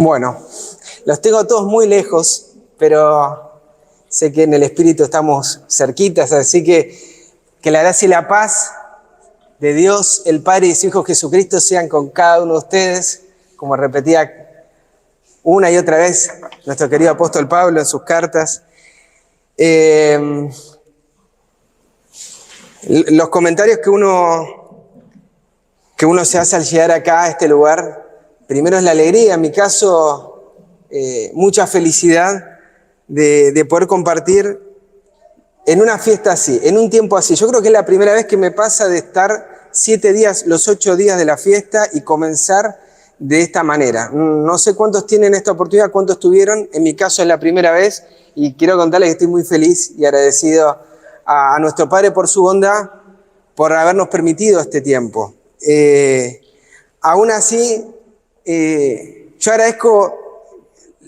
Bueno, los tengo todos muy lejos, pero sé que en el Espíritu estamos cerquitas, así que la gracia y la paz de Dios, el Padre y de su Hijo Jesucristo sean con cada uno de ustedes, como repetía una y otra vez nuestro querido apóstol Pablo en sus cartas. Los comentarios que uno se hace al llegar acá a este lugar, primero es la alegría, en mi caso, mucha felicidad de poder compartir en una fiesta así, en un tiempo así. Yo creo que es la primera vez que me pasa de estar 7 días, los 8 días de la fiesta y comenzar de esta manera. No sé cuántos tienen esta oportunidad, cuántos tuvieron, en mi caso es la primera vez y quiero contarles que estoy muy feliz y agradecido a nuestro Padre por su bondad, por habernos permitido este tiempo. Aún así, yo agradezco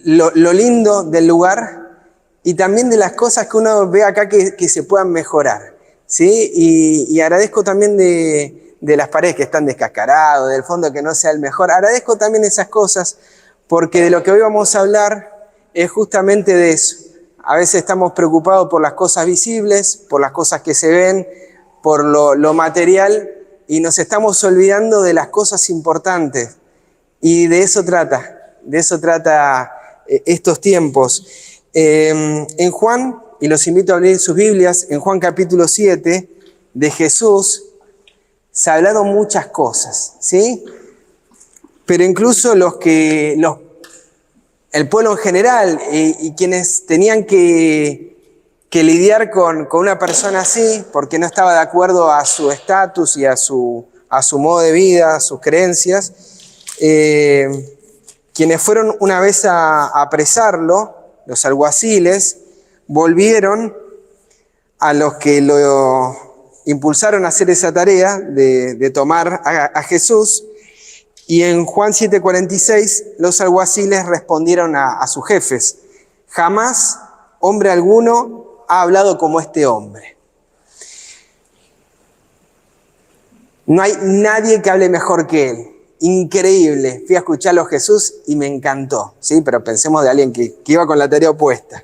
lo lindo del lugar y también de las cosas que uno ve acá que se puedan mejorar, ¿sí? Y agradezco también de las paredes que están descascaradas, del fondo que no sea el mejor. Agradezco también esas cosas porque de lo que hoy vamos a hablar es justamente de eso. A veces estamos preocupados por las cosas visibles, por las cosas que se ven, por lo material y nos estamos olvidando de las cosas importantes. Y de eso trata estos tiempos. En Juan, y los invito a abrir sus Biblias, en Juan capítulo 7, de Jesús, se ha hablado muchas cosas, ¿sí? Pero incluso el pueblo en general y quienes tenían que lidiar con una persona así, porque no estaba de acuerdo a su estatus y a su modo de vida, a sus creencias, quienes fueron una vez a apresarlo, los alguaciles, volvieron a los que lo impulsaron a hacer esa tarea de tomar a Jesús, y en Juan 7:46 los alguaciles respondieron a sus jefes: jamás hombre alguno ha hablado como este hombre. No hay nadie que hable mejor que él. Increíble. Fui a escucharlo a Jesús y me encantó, ¿sí? Pero pensemos de alguien que iba con la tarea opuesta.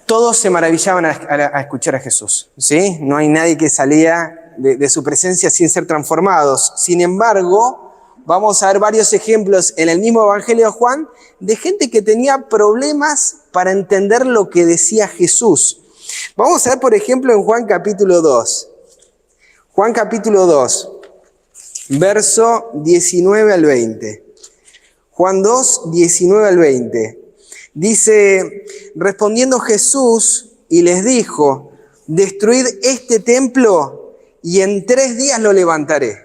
Todos se maravillaban a escuchar a Jesús, ¿sí? No hay nadie que salía de su presencia sin ser transformados. Sin embargo, vamos a ver varios ejemplos en el mismo Evangelio de Juan de gente que tenía problemas para entender lo que decía Jesús. Vamos a ver, por ejemplo, en Juan capítulo 2. Juan capítulo 2, verso 19 al 20. Juan 2, 19 al 20. Dice: respondiendo Jesús y les dijo: destruid este templo y en 3 días lo levantaré.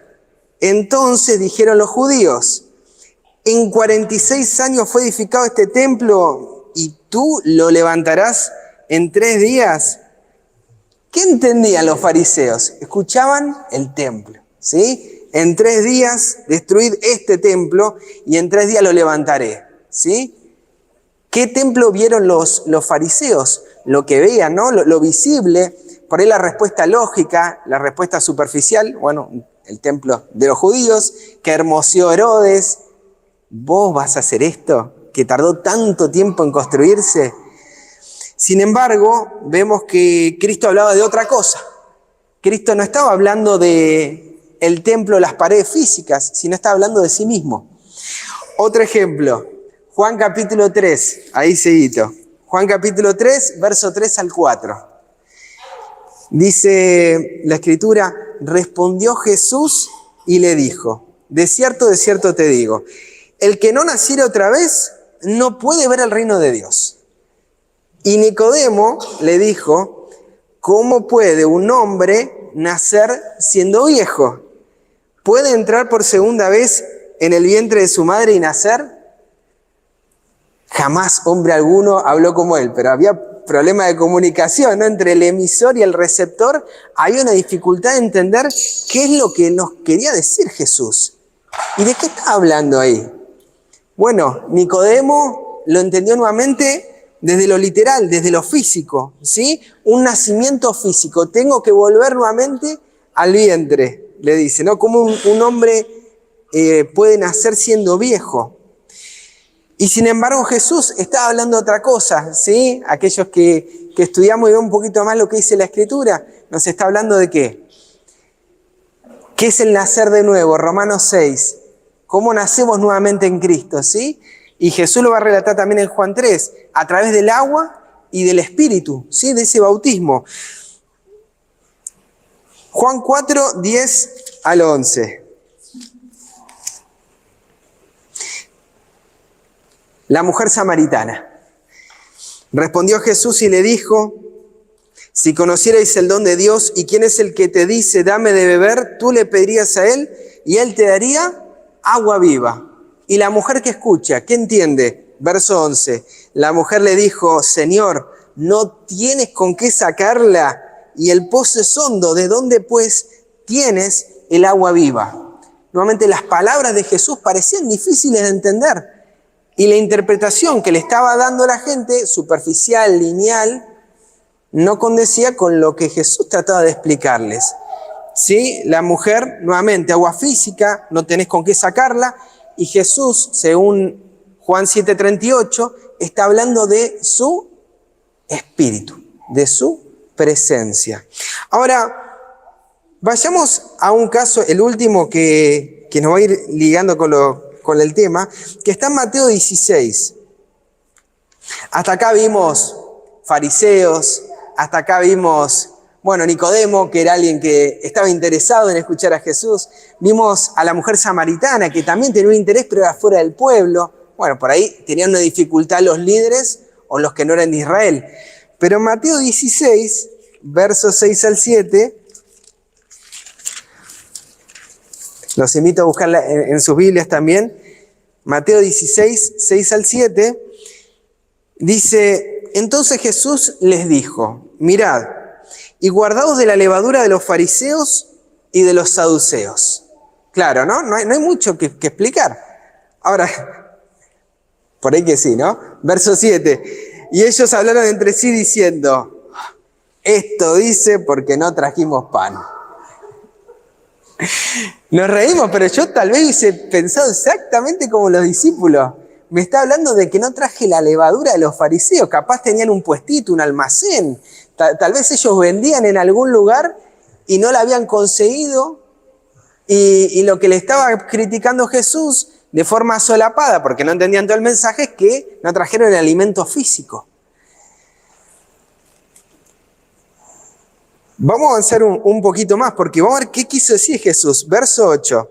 Entonces dijeron los judíos: en 46 años fue edificado este templo y tú lo levantarás en 3 días. ¿Qué entendían los fariseos? Escuchaban el templo, ¿sí? En 3 días destruid este templo y en 3 días lo levantaré, ¿sí? ¿Qué templo vieron los fariseos? Lo que veían, ¿no? Lo visible. Por ahí la respuesta lógica, la respuesta superficial, bueno, el templo de los judíos, que hermoseó Herodes. ¿Vos vas a hacer esto? ¿Que tardó tanto tiempo en construirse? Sin embargo, vemos que Cristo hablaba de otra cosa. Cristo no estaba hablando de el templo, las paredes físicas, sino estaba hablando de sí mismo. Otro ejemplo, Juan capítulo 3, ahí seguito. Juan capítulo 3, verso 3 al 4. Dice la Escritura: respondió Jesús y le dijo: de cierto te digo, el que no naciere otra vez no puede ver el reino de Dios. Y Nicodemo le dijo: ¿cómo puede un hombre nacer siendo viejo? ¿Puede entrar por segunda vez en el vientre de su madre y nacer? Jamás hombre alguno habló como él, pero había problema de comunicación, ¿no? Entre el emisor y el receptor había una dificultad de entender qué es lo que nos quería decir Jesús. ¿Y de qué está hablando ahí? Bueno, Nicodemo lo entendió nuevamente desde lo literal, desde lo físico, ¿sí? Un nacimiento físico. Tengo que volver nuevamente al vientre, le dice, ¿no? ¿Cómo un hombre puede nacer siendo viejo? Y sin embargo Jesús estaba hablando de otra cosa, ¿sí? Aquellos que estudiamos y vemos un poquito más lo que dice la Escritura, nos está hablando de ¿qué? ¿Qué es el nacer de nuevo? Romanos 6. ¿Cómo nacemos nuevamente en Cristo? ¿Sí? Y Jesús lo va a relatar también en Juan 3, a través del agua y del Espíritu, ¿sí? De ese bautismo. Juan 4, 10 al 11. La mujer samaritana. Respondió Jesús y le dijo: si conocierais el don de Dios y quién es el que te dice, dame de beber, tú le pedirías a él y él te daría agua viva. Y la mujer que escucha, ¿qué entiende? Verso 11. La mujer le dijo: Señor, no tienes con qué sacarla y el pozo es hondo. ¿De dónde pues tienes el agua viva? Nuevamente las palabras de Jesús parecían difíciles de entender. Y la interpretación que le estaba dando la gente, superficial, lineal, no condecía con lo que Jesús trataba de explicarles. ¿Sí? La mujer, nuevamente, agua física, no tenés con qué sacarla. Y Jesús, según Juan 7:38, está hablando de su espíritu, de su presencia. Ahora, vayamos a un caso, el último que nos va a ir ligando con el tema, que está en Mateo 16. Hasta acá vimos fariseos, hasta acá vimos, Nicodemo, que era alguien que estaba interesado en escuchar a Jesús. Vimos a la mujer samaritana, que también tenía un interés, pero era fuera del pueblo. Por ahí tenían una dificultad los líderes o los que no eran de Israel. Pero en Mateo 16, versos 6 al 7, los invito a buscarla en sus Biblias también. Mateo 16, 6 al 7, dice: entonces Jesús les dijo: mirad, y guardaos de la levadura de los fariseos y de los saduceos. Claro, ¿no? No hay mucho que explicar. Ahora, por ahí que sí, ¿no? Verso 7. Y ellos hablaron entre sí diciendo: esto dice porque no trajimos pan. Nos reímos, pero yo tal vez hubiese pensado exactamente como los discípulos. Me está hablando de que no traje la levadura de los fariseos. Capaz tenían un puestito, un almacén. Tal vez ellos vendían en algún lugar y no la habían conseguido. Y lo que le estaba criticando Jesús de forma solapada, porque no entendían todo el mensaje, es que no trajeron el alimento físico. Vamos a avanzar un poquito más, porque vamos a ver qué quiso decir Jesús. Verso 8.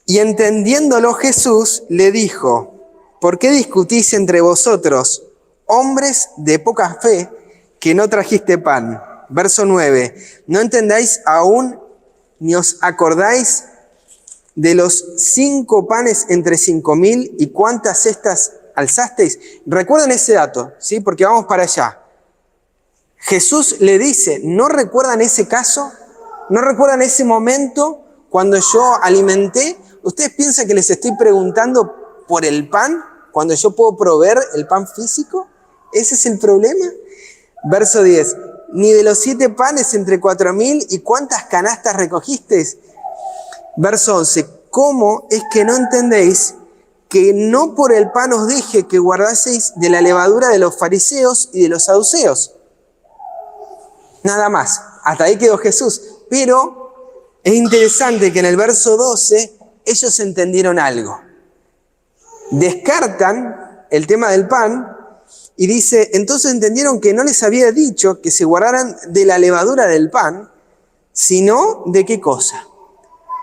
Y entendiéndolo Jesús le dijo: ¿por qué discutís entre vosotros, hombres de poca fe, que no trajiste pan? Verso 9. ¿No entendáis aún ni os acordáis de los 5 panes entre 5.000 y cuántas cestas alzasteis? Recuerden ese dato, ¿sí? Porque vamos para allá. Jesús le dice: ¿no recuerdan ese caso? ¿No recuerdan ese momento cuando yo alimenté? ¿Ustedes piensan que les estoy preguntando por el pan cuando yo puedo proveer el pan físico? ¿Ese es el problema? Verso 10. ¿Ni de los 7 panes entre 4.000 y cuántas canastas recogisteis? Verso 11. ¿Cómo es que no entendéis que no por el pan os dije que guardaseis de la levadura de los fariseos y de los saduceos? Nada más. Hasta ahí quedó Jesús. Pero es interesante que en el verso 12 ellos entendieron algo. Descartan el tema del pan y dice: entonces entendieron que no les había dicho que se guardaran de la levadura del pan, sino ¿de qué cosa?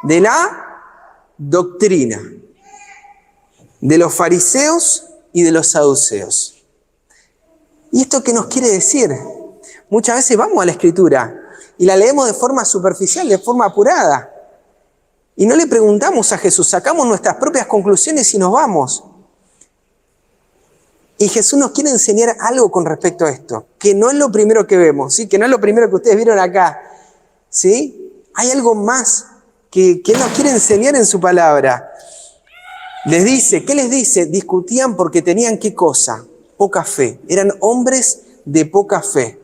De la doctrina de los fariseos y de los saduceos. ¿Y esto qué nos quiere decir? Muchas veces vamos a la Escritura y la leemos de forma superficial, de forma apurada. Y no le preguntamos a Jesús, sacamos nuestras propias conclusiones y nos vamos. Y Jesús nos quiere enseñar algo con respecto a esto, que no es lo primero que vemos, ¿sí? Que no es lo primero que ustedes vieron acá. ¿Sí? Hay algo más que Él nos quiere enseñar en su palabra. Les dice, ¿qué les dice? Discutían porque tenían ¿qué cosa? Poca fe. Eran hombres de poca fe.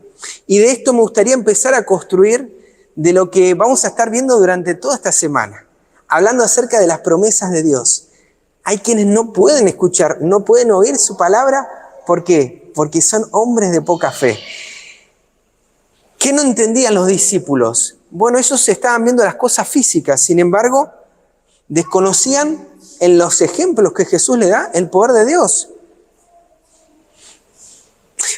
Y de esto me gustaría empezar a construir de lo que vamos a estar viendo durante toda esta semana, hablando acerca de las promesas de Dios. Hay quienes no pueden escuchar, no pueden oír su palabra. ¿Por qué? Porque son hombres de poca fe. ¿Qué no entendían los discípulos? Bueno, ellos estaban viendo las cosas físicas, sin embargo, desconocían en los ejemplos que Jesús le da el poder de Dios.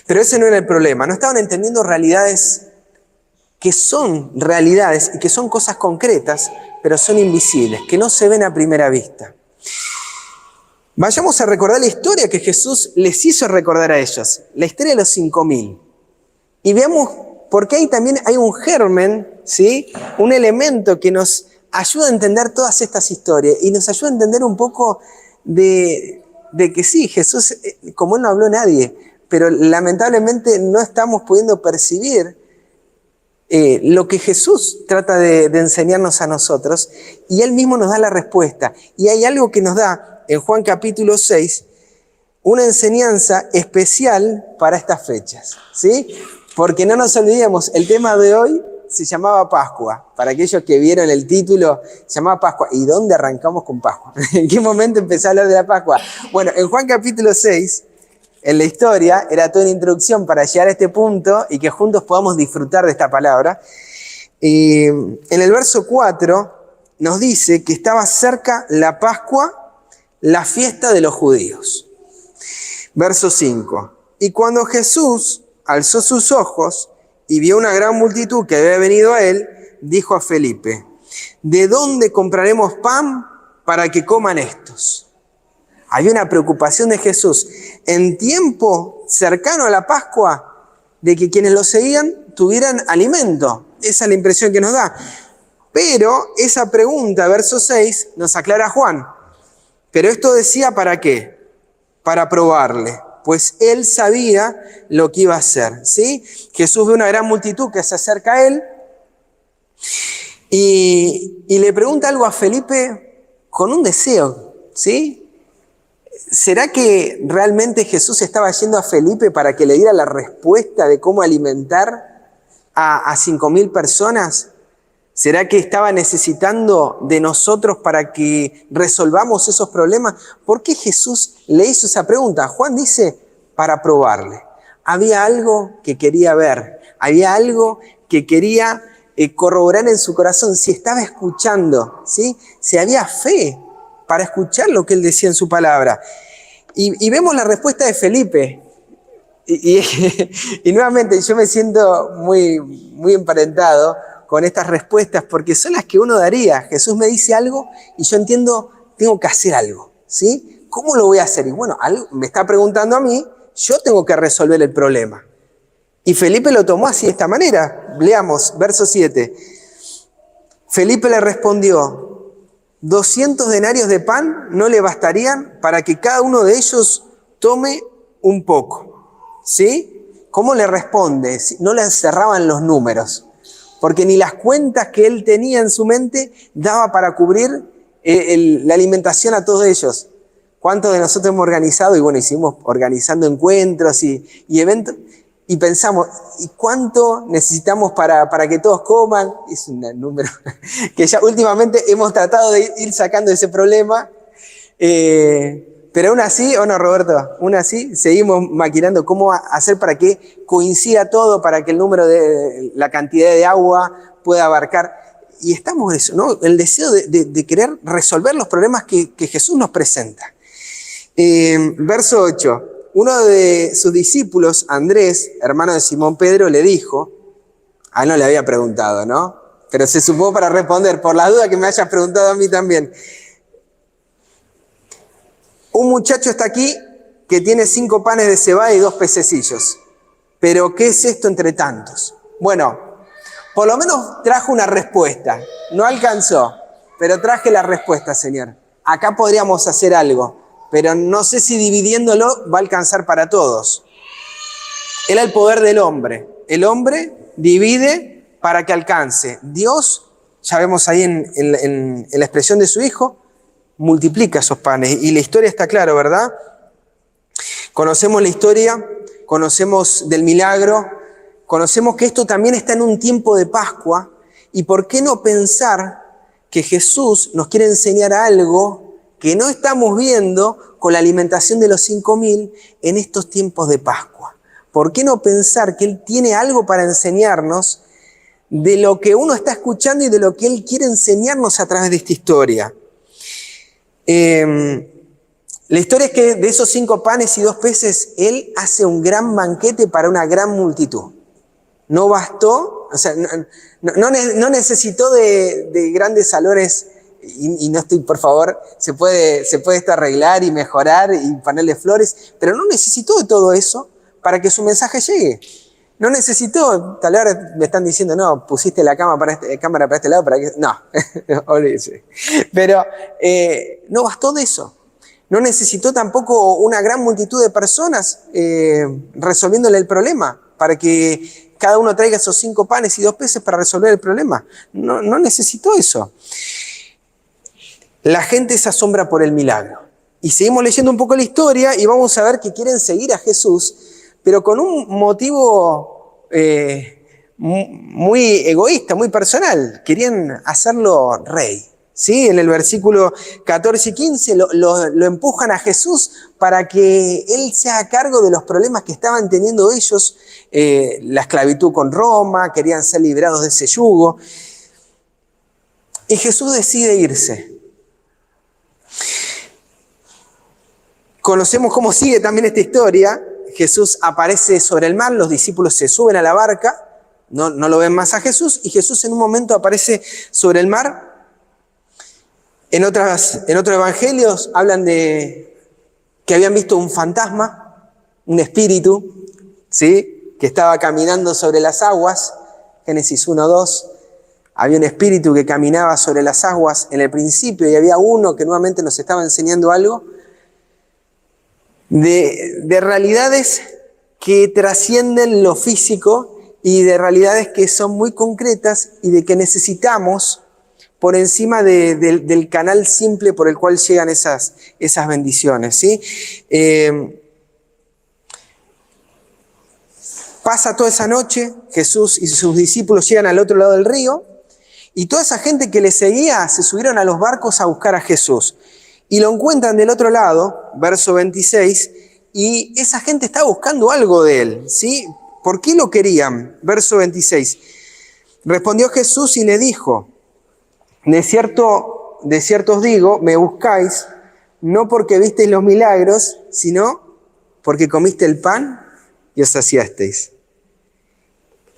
Pero ese no era el problema, no estaban entendiendo realidades que son realidades y que son cosas concretas, pero son invisibles, que no se ven a primera vista. Vayamos a recordar la historia que Jesús les hizo recordar a ellos, la historia de los 5.000. Y veamos por qué ahí también hay un germen, ¿sí? Un elemento que nos ayuda a entender todas estas historias y nos ayuda a entender un poco de que sí, Jesús, como Él no habló nadie, pero lamentablemente no estamos pudiendo percibir lo que Jesús trata de enseñarnos a nosotros, y Él mismo nos da la respuesta. Y hay algo que nos da en Juan capítulo 6, una enseñanza especial para estas fechas, ¿sí? Porque no nos olvidemos, el tema de hoy se llamaba Pascua. Para aquellos que vieron el título, se llamaba Pascua. ¿Y dónde arrancamos con Pascua? ¿En qué momento empecé a hablar de la Pascua? Bueno, en Juan capítulo 6, en la historia, era toda una introducción para llegar a este punto y que juntos podamos disfrutar de esta palabra. Y en el verso 4 nos dice que estaba cerca la Pascua, la fiesta de los judíos. Verso 5. Y cuando Jesús alzó sus ojos y vio una gran multitud que había venido a él, dijo a Felipe: ¿de dónde compraremos pan para que coman estos? Había una preocupación de Jesús en tiempo cercano a la Pascua de que quienes lo seguían tuvieran alimento. Esa es la impresión que nos da. Pero esa pregunta, verso 6, nos aclara Juan. Pero esto decía ¿para qué? Para probarle, pues él sabía lo que iba a hacer, ¿sí? Jesús ve una gran multitud que se acerca a él y le pregunta algo a Felipe con un deseo, ¿sí? ¿Será que realmente Jesús estaba yendo a Felipe para que le diera la respuesta de cómo alimentar a 5.000 personas? ¿Será que estaba necesitando de nosotros para que resolvamos esos problemas? ¿Por qué Jesús le hizo esa pregunta? Juan dice, para probarle. Había algo que quería ver, había algo que quería corroborar en su corazón, si estaba escuchando, ¿sí? Si había fe para escuchar lo que él decía en su palabra. Y vemos la respuesta de Felipe. Y nuevamente yo me siento muy emparentado con estas respuestas, porque son las que uno daría. Jesús me dice algo y yo entiendo, tengo que hacer algo, ¿sí? ¿Cómo lo voy a hacer? Y bueno, me está preguntando a mí, yo tengo que resolver el problema. Y Felipe lo tomó así de esta manera. Leamos, verso 7. Felipe le respondió: 200 denarios de pan no le bastarían para que cada uno de ellos tome un poco, ¿sí? ¿Cómo le responde? No le cerraban los números, porque ni las cuentas que él tenía en su mente daba para cubrir la alimentación a todos ellos. ¿Cuántos de nosotros hemos organizado? Y bueno, hicimos organizando encuentros y eventos, y pensamos, ¿y cuánto necesitamos para que todos coman? Es un número que ya últimamente hemos tratado de ir sacando ese problema. Pero aún así, ¿o no, Roberto? Aún así, seguimos maquinando cómo hacer para que coincida todo, para que el número de la cantidad de agua pueda abarcar. Y estamos en eso, ¿no? El deseo de querer resolver los problemas que Jesús nos presenta. Verso 8. Uno de sus discípulos, Andrés, hermano de Simón Pedro, le dijo, a él no le había preguntado, ¿no? Pero se supo para responder, por la duda que me hayas preguntado a mí también. Un muchacho está aquí que tiene 5 panes de cebada y 2 pececillos. ¿Pero qué es esto entre tantos? Bueno, por lo menos trajo una respuesta. No alcanzó, pero traje la respuesta, Señor. Acá podríamos hacer algo, pero no sé si dividiéndolo va a alcanzar para todos. Era el poder del hombre. El hombre divide para que alcance. Dios, ya vemos ahí en la expresión de su Hijo, multiplica esos panes. Y la historia está clara, ¿verdad? Conocemos la historia, conocemos del milagro, conocemos que esto también está en un tiempo de Pascua. ¿Y por qué no pensar que Jesús nos quiere enseñar algo que no estamos viendo con la alimentación de los 5.000 en estos tiempos de Pascua? ¿Por qué no pensar que Él tiene algo para enseñarnos de lo que uno está escuchando y de lo que Él quiere enseñarnos a través de esta historia? La historia es que de esos 5 panes y 2 peces, Él hace un gran banquete para una gran multitud. No bastó, o sea, no necesitó de grandes salones, y no estoy, por favor, se puede esto arreglar y mejorar y ponerle flores, pero no necesitó de todo eso para que su mensaje llegue. No necesitó, tal vez me están diciendo, no, pusiste la cámara para este lado, para que... No, olvídese. Pero no bastó de eso. No necesitó tampoco una gran multitud de personas resolviéndole el problema, para que cada uno traiga esos 5 panes y 2 peces para resolver el problema. No necesitó eso. La gente se asombra por el milagro. Y seguimos leyendo un poco la historia y vamos a ver que quieren seguir a Jesús, pero con un motivo muy egoísta, muy personal. Querían hacerlo rey. ¿Sí? En el versículo 14 y 15 lo empujan a Jesús para que Él se haga cargo de los problemas que estaban teniendo ellos, la esclavitud con Roma, querían ser liberados de ese yugo. Y Jesús decide irse. Conocemos cómo sigue también esta historia. Jesús aparece sobre el mar, los discípulos se suben a la barca, no lo ven más a Jesús, y Jesús en un momento aparece sobre el mar. En otros evangelios hablan de que habían visto un fantasma, un espíritu, ¿sí? Que estaba caminando sobre las aguas. Génesis 1:2. Había un espíritu que caminaba sobre las aguas en el principio y había uno que nuevamente nos estaba enseñando algo de realidades que trascienden lo físico y de realidades que son muy concretas y de que necesitamos por encima del canal simple por el cual llegan esas bendiciones, ¿sí? Pasa toda esa noche, Jesús y sus discípulos llegan al otro lado del río, y toda esa gente que le seguía se subieron a los barcos a buscar a Jesús. Y lo encuentran del otro lado, verso 26, y esa gente está buscando algo de Él, ¿sí? ¿Por qué lo querían? Verso 26. Respondió Jesús y le dijo: de cierto os digo, me buscáis, no porque visteis los milagros, sino porque comiste el pan y os saciasteis.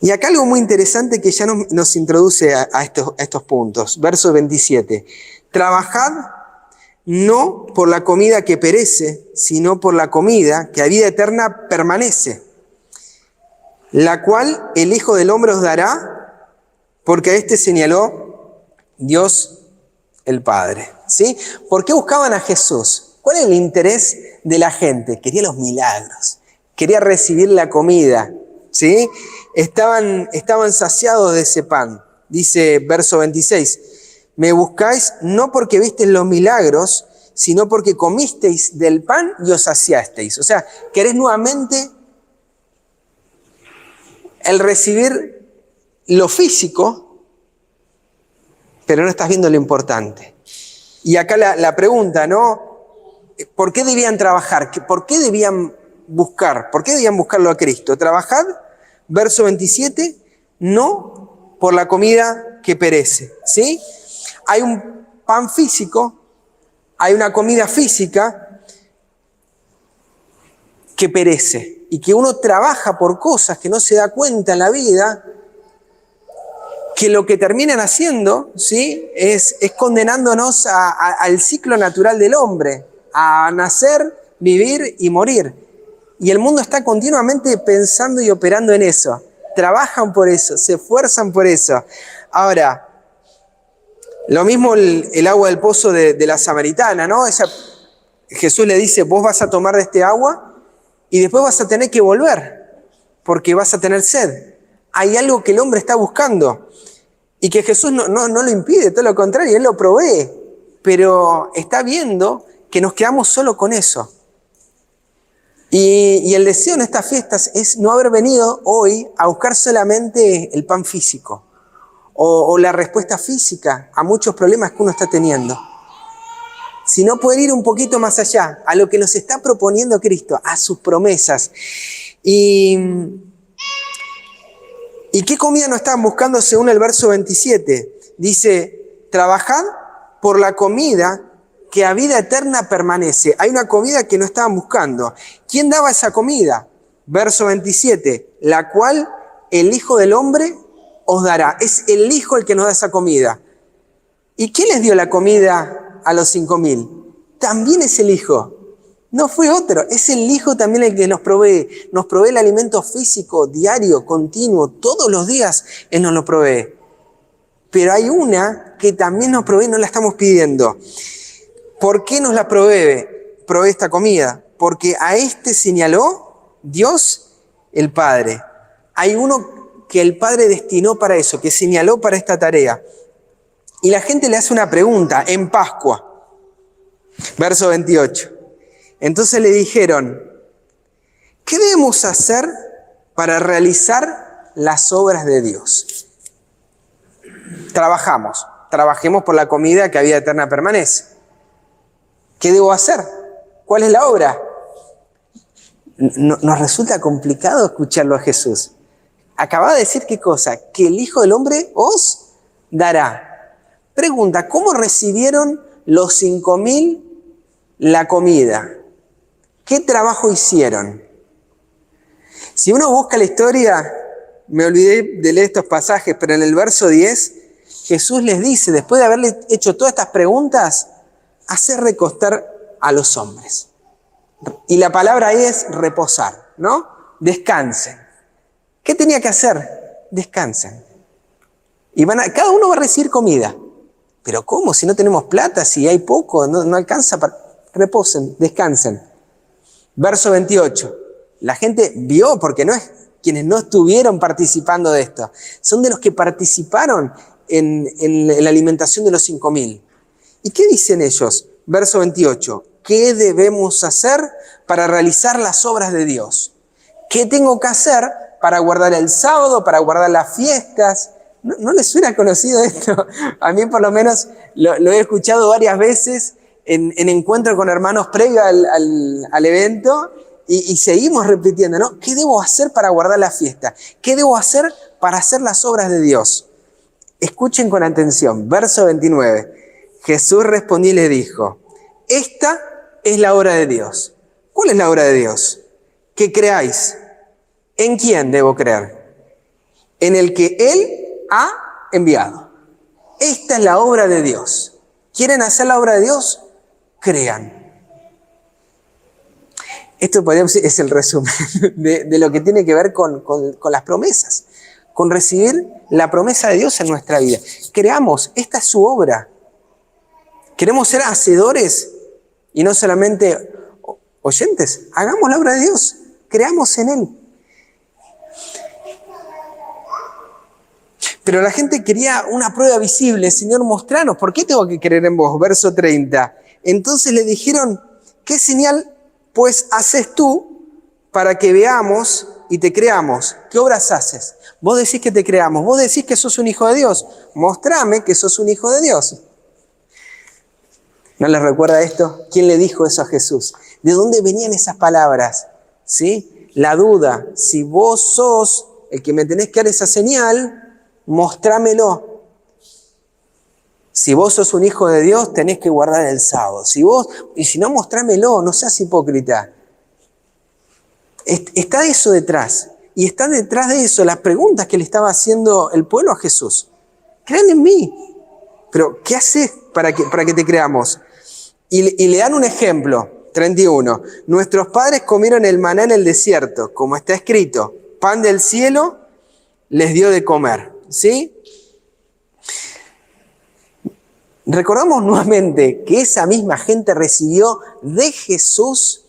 Y acá algo muy interesante que ya nos introduce a estos puntos. Verso 27. Trabajad no por la comida que perece, sino por la comida que a vida eterna permanece, la cual el Hijo del Hombre os dará, porque a este señaló Dios el Padre. ¿Sí? ¿Por qué buscaban a Jesús? ¿Cuál es el interés de la gente? Quería los milagros, quería recibir la comida, ¿sí? Estaban saciados de ese pan. Dice verso 26, me buscáis no porque visteis los milagros, sino porque comisteis del pan y os saciasteis. O sea, querés nuevamente el recibir lo físico, pero no estás viendo lo importante. Y acá la pregunta, ¿no? ¿Por qué debían trabajar? ¿Por qué debían buscar? ¿Por qué debían buscarlo a Cristo? Trabajad, verso 27, no por la comida que perece, ¿sí? Hay un pan físico, hay una comida física que perece y que uno trabaja por cosas que no se da cuenta en la vida, que lo que terminan haciendo, ¿sí? es condenándonos al ciclo natural del hombre, a nacer, vivir y morir. Y el mundo está continuamente pensando y operando en eso. Trabajan por eso, se esfuerzan por eso. Ahora, lo mismo el agua del pozo de la samaritana, ¿no? Jesús le dice, vos vas a tomar de este agua y después vas a tener que volver, porque vas a tener sed. Hay algo que el hombre está buscando y que Jesús no lo impide, todo lo contrario, Él lo provee, pero está viendo que nos quedamos solo con eso. Y el deseo en estas fiestas es no haber venido hoy a buscar solamente el pan físico o la respuesta física a muchos problemas que uno está teniendo, sino poder ir un poquito más allá, a lo que nos está proponiendo Cristo, a sus promesas. ¿Y qué comida no estaban buscando según el verso 27? Dice, trabajad por la comida que a vida eterna permanece. Hay una comida que no estaban buscando. ¿Quién daba esa comida? Verso 27, la cual el Hijo del Hombre os dará. Es el Hijo el que nos da esa comida. ¿Y quién les dio la comida a los 5.000? También es el Hijo. No fue otro, es el Hijo también el que nos provee el alimento físico, diario, continuo, todos los días Él nos lo provee. Pero hay una que también nos provee, no la estamos pidiendo. ¿Por qué nos la provee esta comida? Porque a este señaló Dios el Padre. Hay uno que el Padre destinó para eso, que señaló para esta tarea. Y la gente le hace una pregunta en Pascua, verso 28. Entonces le dijeron, ¿qué debemos hacer para realizar las obras de Dios? Trabajemos por la comida que a vida eterna permanece. ¿Qué debo hacer? ¿Cuál es la obra? Nos resulta complicado escucharlo a Jesús. Acaba de decir qué cosa, que el Hijo del Hombre os dará. Pregunta, ¿cómo recibieron los 5.000 la comida? ¿Qué trabajo hicieron? Si uno busca la historia, me olvidé de leer estos pasajes, pero en el verso 10, Jesús les dice, después de haberle hecho todas estas preguntas, hacer recostar a los hombres. Y la palabra ahí es reposar, ¿no? Descansen. ¿Qué tenía que hacer? Descansen. Y cada uno va a recibir comida. ¿Pero cómo? Si no tenemos plata, si hay poco, no alcanza para... Reposen, descansen. Verso 28. La gente vio, porque no es quienes no estuvieron participando de esto, son de los que participaron en la alimentación de los 5.000. ¿Y qué dicen ellos? Verso 28. ¿Qué debemos hacer para realizar las obras de Dios? ¿Qué tengo que hacer para guardar el sábado, para guardar las fiestas? ¿No les suena conocido esto? A mí por lo menos lo he escuchado varias veces en encuentro con hermanos previo al evento y seguimos repitiendo, ¿no? ¿Qué debo hacer para guardar la fiesta? ¿Qué debo hacer para hacer las obras de Dios? Escuchen con atención, verso 29. Jesús respondió y le dijo, esta es la obra de Dios. ¿Cuál es la obra de Dios? Que creáis. ¿En quién debo creer? En el que Él ha enviado. Esta es la obra de Dios. ¿Quieren hacer la obra de Dios? Crean. Esto podríamos decir, es el resumen de lo que tiene que ver con las promesas, con recibir la promesa de Dios en nuestra vida. Creamos, esta es su obra. Queremos ser hacedores y no solamente oyentes. Hagamos la obra de Dios, creamos en Él. Pero la gente quería una prueba visible. Señor, mostranos, ¿por qué tengo que creer en vos? Verso 30. Entonces le dijeron, ¿qué señal pues haces tú para que veamos y te creamos? ¿Qué obras haces? Vos decís que te creamos, vos decís que sos un hijo de Dios. Mostrame que sos un hijo de Dios. ¿No les recuerda esto? ¿Quién le dijo eso a Jesús? ¿De dónde venían esas palabras? ¿Sí? La duda, si vos sos el que me tenés que dar esa señal, mostrámelo. Si vos sos un hijo de Dios, tenés que guardar el sábado. Y si no, mostrámelo, no seas hipócrita. Está eso detrás. Y está detrás de eso las preguntas que le estaba haciendo el pueblo a Jesús. Crean en mí. Pero, ¿qué haces para que te creamos? Y le dan un ejemplo, 31. Nuestros padres comieron el maná en el desierto, como está escrito. Pan del cielo les dio de comer. ¿Sí? Recordamos nuevamente que esa misma gente recibió de Jesús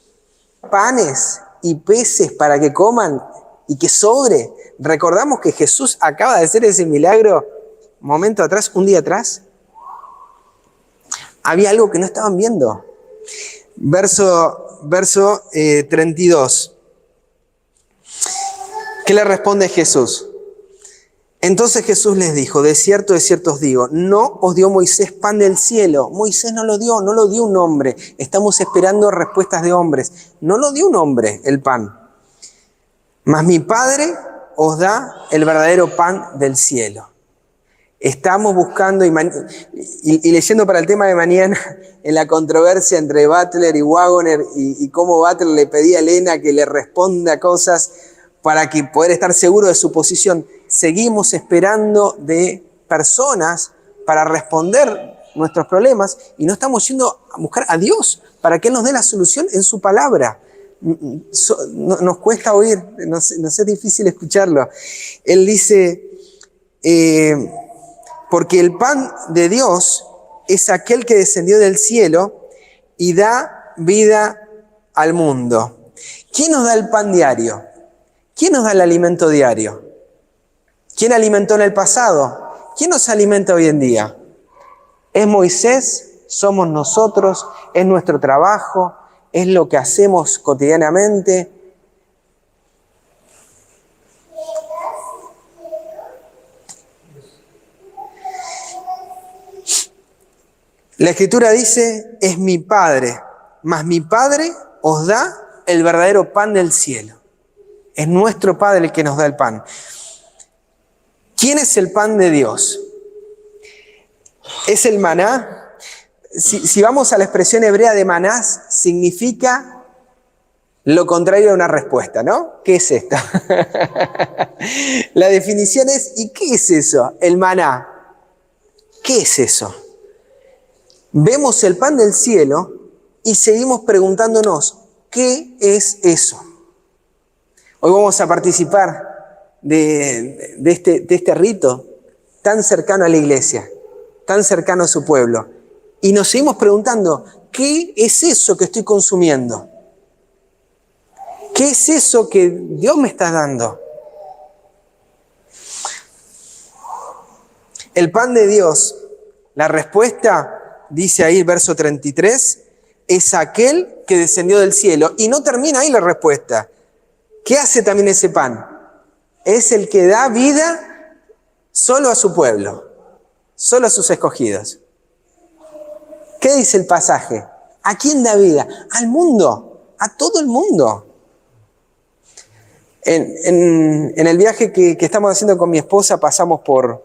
panes y peces para que coman y que sobre. Recordamos que Jesús acaba de hacer ese milagro un día atrás. Había algo que no estaban viendo. Verso 32. ¿Qué le responde Jesús? Entonces Jesús les dijo, de cierto os digo, no os dio Moisés pan del cielo. Moisés no lo dio un hombre. Estamos esperando respuestas de hombres. No lo dio un hombre el pan. Mas mi Padre os da el verdadero pan del cielo. Estamos buscando y leyendo para el tema de mañana en la controversia entre Butler y Waggoner y cómo Butler le pedía a Elena que le responda cosas para que poder estar seguro de su posición. Seguimos esperando de personas para responder nuestros problemas y no estamos yendo a buscar a Dios para que Él nos dé la solución en su palabra. Nos cuesta oír, nos es difícil escucharlo. Él dice, porque el pan de Dios es aquel que descendió del cielo y da vida al mundo. ¿Quién nos da el pan diario? ¿Quién nos da el alimento diario? ¿Quién alimentó en el pasado? ¿Quién nos alimenta hoy en día? ¿Es Moisés? ¿Somos nosotros? ¿Es nuestro trabajo? ¿Es lo que hacemos cotidianamente? La Escritura dice, es mi Padre, mas mi Padre os da el verdadero pan del cielo. Es nuestro Padre el que nos da el pan. ¿Quién es el pan de Dios? ¿Es el maná? Si vamos a la expresión hebrea de manás, significa lo contrario a una respuesta, ¿no? ¿Qué es esto? La definición es, ¿y qué es eso? El maná. ¿Qué es eso? Vemos el pan del cielo y seguimos preguntándonos, ¿qué es eso? Hoy vamos a participar de este rito tan cercano a la iglesia, tan cercano a su pueblo. Y nos seguimos preguntando, ¿qué es eso que estoy consumiendo? ¿Qué es eso que Dios me está dando? El pan de Dios, la respuesta, dice ahí el verso 33, es aquel que descendió del cielo. Y no termina ahí la respuesta. ¿Qué hace también ese pan? Es el que da vida solo a su pueblo, solo a sus escogidos. ¿Qué dice el pasaje? ¿A quién da vida? Al mundo, a todo el mundo. En el viaje que estamos haciendo con mi esposa pasamos por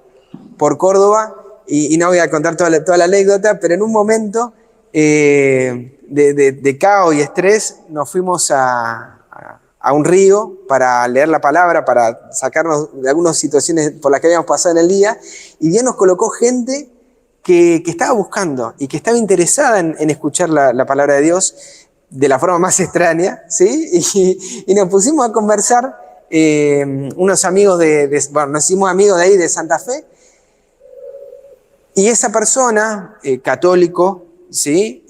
Córdoba y no voy a contar toda la anécdota, pero en un momento de caos y estrés nos fuimos a un río para leer la palabra, para sacarnos de algunas situaciones por las que habíamos pasado en el día, y Dios nos colocó gente que estaba buscando y que estaba interesada en escuchar la palabra de Dios de la forma más extraña, ¿sí? Y nos pusimos a conversar, unos amigos nos hicimos amigos de ahí de Santa Fe, y esa persona, católico, ¿sí?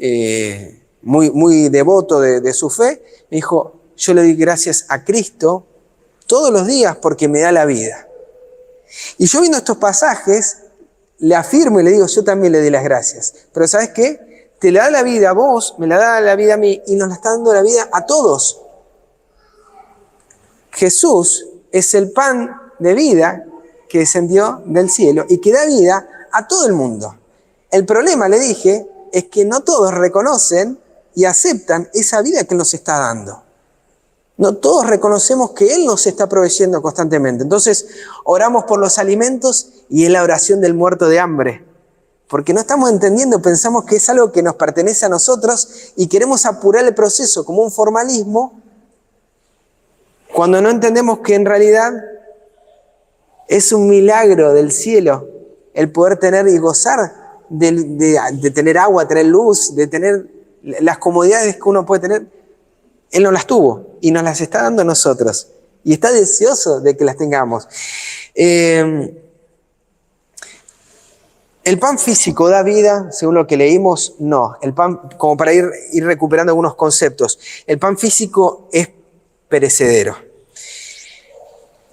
Muy devoto de su fe, me dijo, yo le doy gracias a Cristo todos los días porque me da la vida. Y yo viendo estos pasajes, le afirmo y le digo, yo también le doy las gracias. Pero ¿sabes qué? Te la da la vida a vos, me la da la vida a mí y nos la está dando la vida a todos. Jesús es el pan de vida que descendió del cielo y que da vida a todo el mundo. El problema, le dije, es que no todos reconocen y aceptan esa vida que Él nos está dando. No todos reconocemos que Él nos está proveyendo constantemente. Entonces, oramos por los alimentos y es la oración del muerto de hambre. Porque no estamos entendiendo, pensamos que es algo que nos pertenece a nosotros y queremos apurar el proceso como un formalismo, cuando no entendemos que en realidad es un milagro del cielo el poder tener y gozar de tener agua, tener luz, de tener las comodidades que uno puede tener. Él no las tuvo y nos las está dando a nosotros. Y está deseoso de que las tengamos. ¿El pan físico da vida? Según lo que leímos, no. El pan, como para ir recuperando algunos conceptos. El pan físico es perecedero.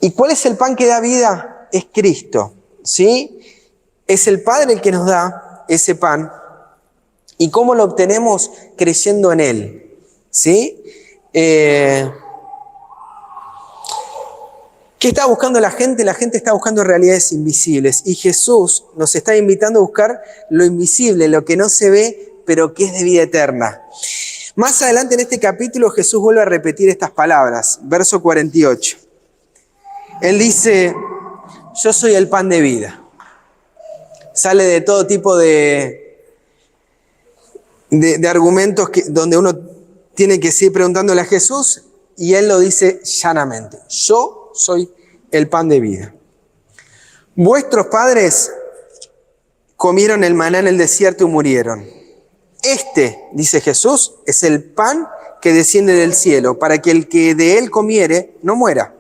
¿Y cuál es el pan que da vida? Es Cristo, ¿sí? Es el Padre el que nos da ese pan. ¿Y cómo lo obtenemos? Creciendo en Él, ¿sí? ¿Qué ¿Qué está buscando la gente? La gente está buscando realidades invisibles. Y Jesús nos está invitando a buscar lo invisible, lo que no se ve, pero que es de vida eterna. Más adelante en este capítulo Jesús vuelve a repetir estas palabras. Verso 48. Él dice, yo soy el pan de vida. Sale de todo tipo de argumentos donde uno tiene que seguir preguntándole a Jesús, y Él lo dice llanamente. Yo soy el pan de vida. Vuestros padres comieron el maná en el desierto y murieron. Este, dice Jesús, es el pan que desciende del cielo, para que el que de él comiere no muera.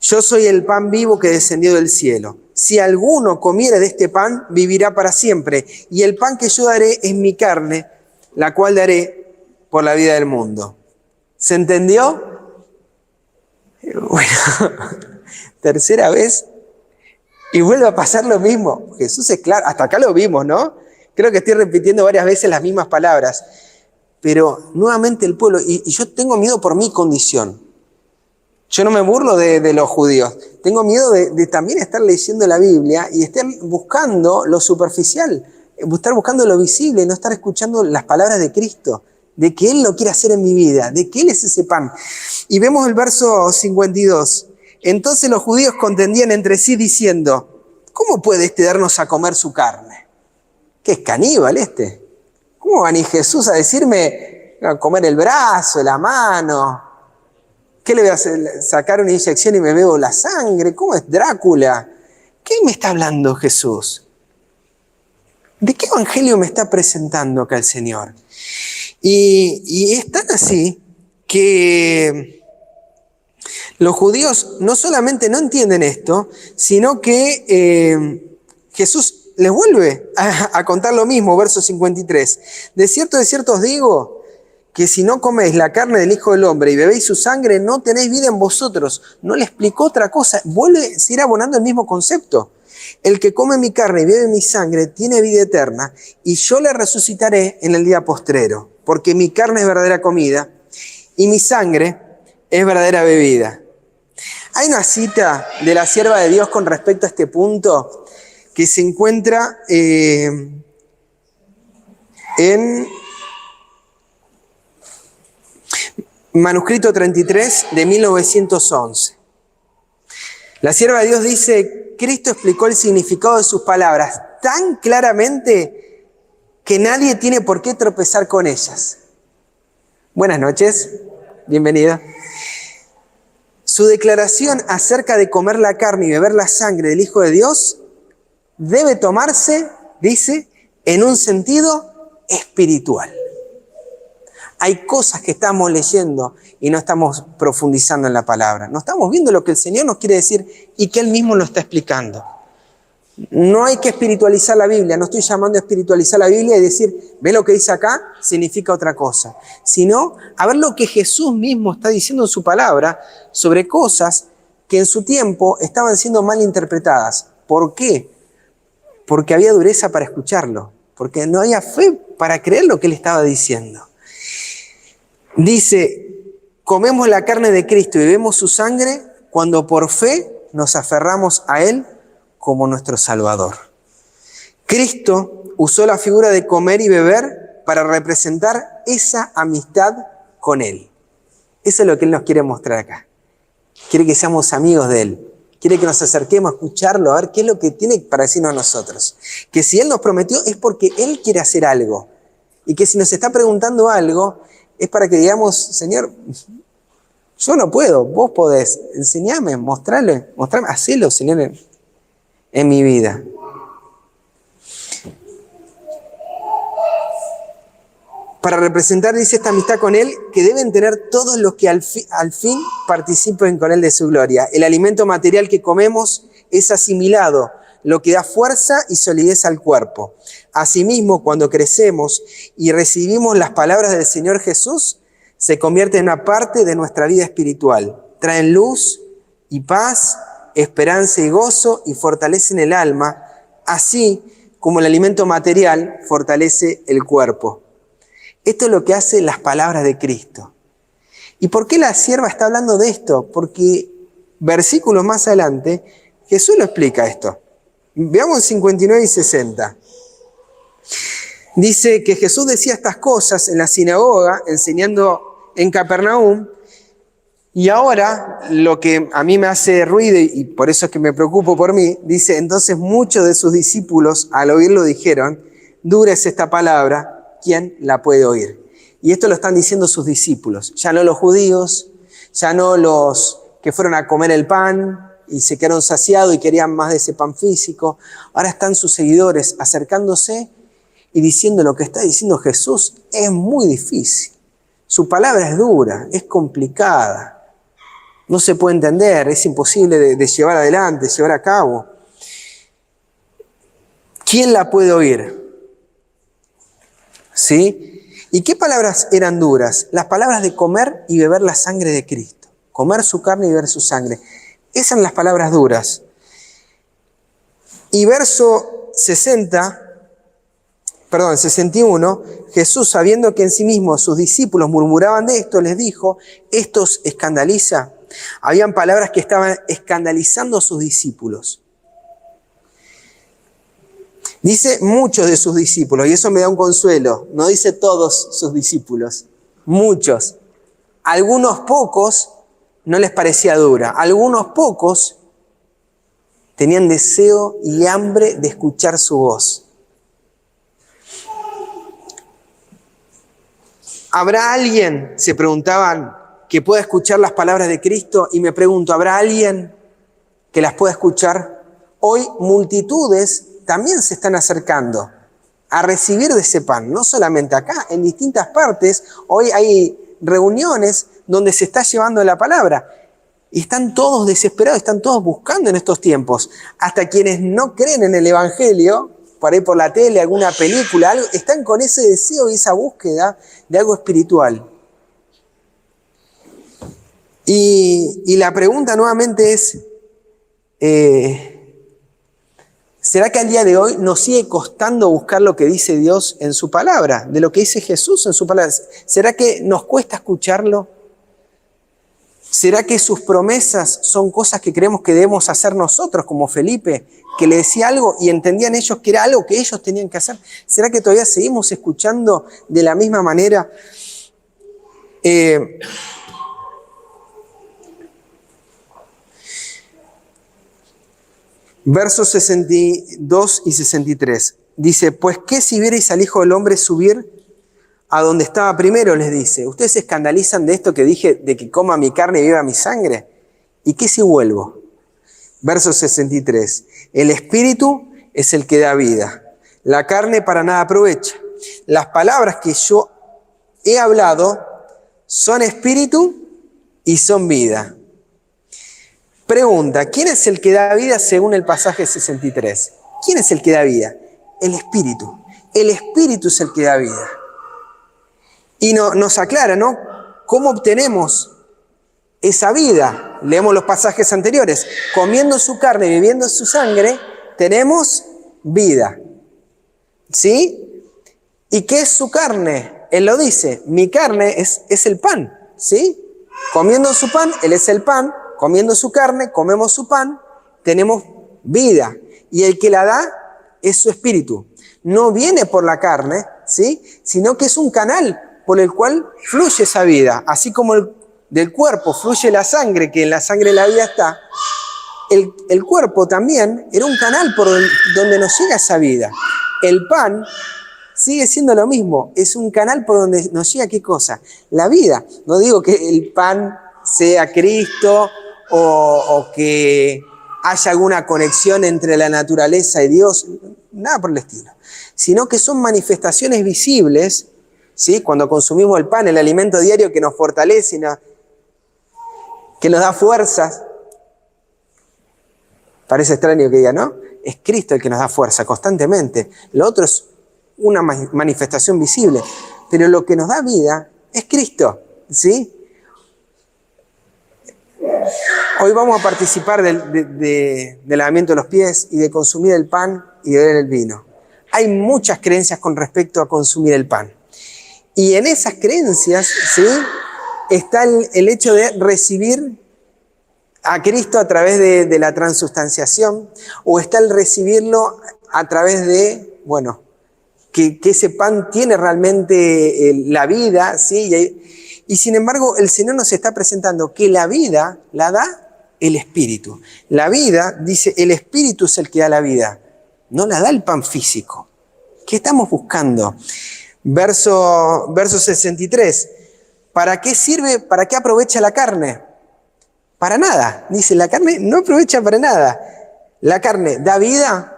Yo soy el pan vivo que descendió del cielo. Si alguno comiere de este pan, vivirá para siempre. Y el pan que yo daré es mi carne, la cual daré por la vida del mundo. ¿Se entendió? Bueno, tercera vez y vuelve a pasar lo mismo. Jesús es claro, hasta acá lo vimos, ¿no? Creo que estoy repitiendo varias veces las mismas palabras. Pero nuevamente el pueblo, y yo tengo miedo por mi condición. Yo no me burlo de los judíos. Tengo miedo de también estar leyendo la Biblia y estar buscando lo superficial, estar buscando lo visible, no estar escuchando las palabras de Cristo, de que Él lo quiere hacer en mi vida, de que Él es ese pan. Y vemos el verso 52. Entonces los judíos contendían entre sí diciendo, ¿cómo puede este darnos a comer su carne? ¿Qué es caníbal este? ¿Cómo va a venir Jesús a decirme a comer el brazo, la mano? ¿Qué le voy a hacer? ¿Sacar una inyección y me bebo la sangre? ¿Cómo es Drácula? ¿Qué me está hablando Jesús? ¿De qué evangelio me está presentando acá el Señor? Y es tan así que los judíos no solamente no entienden esto, sino que Jesús les vuelve a contar lo mismo, verso 53. De cierto os digo, que si no coméis la carne del Hijo del Hombre y bebéis su sangre, no tenéis vida en vosotros. No le explicó otra cosa, vuelve a seguir abonando el mismo concepto. El que come mi carne y bebe mi sangre tiene vida eterna, y yo le resucitaré en el día postrero, porque mi carne es verdadera comida y mi sangre es verdadera bebida. Hay una cita de la sierva de Dios con respecto a este punto que se encuentra en manuscrito 33 de 1911. La sierva de Dios dice, Cristo explicó el significado de sus palabras tan claramente que nadie tiene por qué tropezar con ellas. Buenas noches, bienvenida. Su declaración acerca de comer la carne y beber la sangre del Hijo de Dios debe tomarse, dice, en un sentido espiritual. Hay cosas que estamos leyendo y no estamos profundizando en la palabra. No estamos viendo lo que el Señor nos quiere decir y que Él mismo lo está explicando. No hay que espiritualizar la Biblia. No estoy llamando a espiritualizar la Biblia y decir, ve lo que dice acá, significa otra cosa. Sino a ver lo que Jesús mismo está diciendo en su palabra sobre cosas que en su tiempo estaban siendo mal interpretadas. ¿Por qué? Porque había dureza para escucharlo. Porque no había fe para creer lo que Él estaba diciendo. Dice, comemos la carne de Cristo y bebemos su sangre cuando por fe nos aferramos a Él como nuestro Salvador. Cristo usó la figura de comer y beber para representar esa amistad con Él. Eso es lo que Él nos quiere mostrar acá. Quiere que seamos amigos de Él. Quiere que nos acerquemos a escucharlo, a ver qué es lo que tiene para decirnos a nosotros. Que si Él nos prometió es porque Él quiere hacer algo. Y que si nos está preguntando algo, es para que digamos, Señor, yo no puedo, vos podés, enseñame, mostrame, hacelo, Señor, en mi vida. Para representar, dice, esta amistad con Él, que deben tener todos los que al fin participen con Él de su gloria. El alimento material que comemos es asimilado, lo que da fuerza y solidez al cuerpo. Asimismo, cuando crecemos y recibimos las palabras del Señor Jesús, se convierte en una parte de nuestra vida espiritual. Traen luz y paz, esperanza y gozo y fortalecen el alma, así como el alimento material fortalece el cuerpo. Esto es lo que hacen las palabras de Cristo. ¿Y por qué la sierva está hablando de esto? Porque versículos más adelante, Jesús lo explica esto. Veamos 59 y 60. Dice que Jesús decía estas cosas en la sinagoga, enseñando en Capernaum, y ahora lo que a mí me hace ruido, y por eso es que me preocupo por mí, dice, entonces muchos de sus discípulos al oírlo dijeron, dura es esta palabra, ¿quién la puede oír? Y esto lo están diciendo sus discípulos, ya no los judíos, ya no los que fueron a comer el pan y se quedaron saciados y querían más de ese pan físico. Ahora están sus seguidores acercándose y diciendo lo que está diciendo Jesús es muy difícil. Su palabra es dura, es complicada. No se puede entender, es imposible de llevar adelante, llevar a cabo. ¿Quién la puede oír? ¿Sí? ¿Y qué palabras eran duras? Las palabras de comer y beber la sangre de Cristo. Comer su carne y beber su sangre. Esas son las palabras duras. Y verso 61, Jesús, sabiendo que en sí mismo sus discípulos murmuraban de esto, les dijo, ¿esto os escandaliza? Habían palabras que estaban escandalizando a sus discípulos. Dice muchos de sus discípulos, y eso me da un consuelo. No dice todos sus discípulos, muchos. Algunos pocos no les parecía dura. Algunos pocos tenían deseo y hambre de escuchar su voz. ¿Habrá alguien, se preguntaban, que pueda escuchar las palabras de Cristo? Y me pregunto, ¿habrá alguien que las pueda escuchar? Hoy multitudes también se están acercando a recibir de ese pan, no solamente acá, en distintas partes. Hoy hay reuniones donde se está llevando la palabra. Y están todos desesperados, están todos buscando en estos tiempos. Hasta quienes no creen en el Evangelio, por ahí por la tele, alguna película, algo, están con ese deseo y esa búsqueda de algo espiritual. Y la pregunta nuevamente es, ¿será que al día de hoy nos sigue costando buscar lo que dice Dios en su palabra, de lo que dice Jesús en su palabra? ¿Será que nos cuesta escucharlo? ¿Será que sus promesas son cosas que creemos que debemos hacer nosotros, como Felipe, que le decía algo y entendían ellos que era algo que ellos tenían que hacer? ¿Será que todavía seguimos escuchando de la misma manera? Versos 62 y 63. Dice, pues ¿qué si vierais al Hijo del Hombre subir a donde estaba primero? Les dice. ¿Ustedes se escandalizan de esto que dije, de que coma mi carne y beba mi sangre? ¿Y qué si vuelvo? Verso 63. El Espíritu es el que da vida. La carne para nada aprovecha. Las palabras que yo he hablado son espíritu y son vida. Pregunta, ¿quién es el que da vida según el pasaje 63? ¿Quién es el que da vida? El Espíritu. El Espíritu es el que da vida. Y nos aclara, ¿no? ¿Cómo obtenemos esa vida? Leemos los pasajes anteriores. Comiendo su carne y bebiendo su sangre, tenemos vida. ¿Sí? ¿Y qué es su carne? Él lo dice, mi carne es el pan. ¿Sí? Comiendo su pan, Él es el pan. Comiendo su carne, comemos su pan, tenemos vida. Y el que la da es su espíritu. No viene por la carne, ¿sí? Sino que es un canal por el cual fluye esa vida. Así como del cuerpo fluye la sangre, que en la sangre la vida está, el cuerpo también era un canal por donde nos llega esa vida. El pan sigue siendo lo mismo, es un canal por donde nos llega ¿qué cosa? La vida. No digo que el pan sea Cristo, o que haya alguna conexión entre la naturaleza y Dios, nada por el estilo, sino que son manifestaciones visibles, ¿sí? Cuando consumimos el pan, el alimento diario que nos fortalece, que nos da fuerzas. Parece extraño que diga, ¿no? Es Cristo el que nos da fuerza constantemente. Lo otro es una manifestación visible, pero lo que nos da vida es Cristo, ¿sí? Hoy vamos a participar del lavamiento de los pies y de consumir el pan y de beber el vino. Hay muchas creencias con respecto a consumir el pan. Y en esas creencias, ¿sí? Está el hecho de recibir a Cristo a través de la transustanciación, o está el recibirlo a través de, bueno, que ese pan tiene realmente la vida, ¿sí? Y sin embargo, el Señor nos está presentando que la vida la da el Espíritu. La vida, dice, el Espíritu es el que da la vida, no la da el pan físico. ¿Qué estamos buscando? Verso 63. ¿Para qué sirve, para qué aprovecha la carne? Para nada. Dice, la carne no aprovecha para nada. ¿La carne da vida?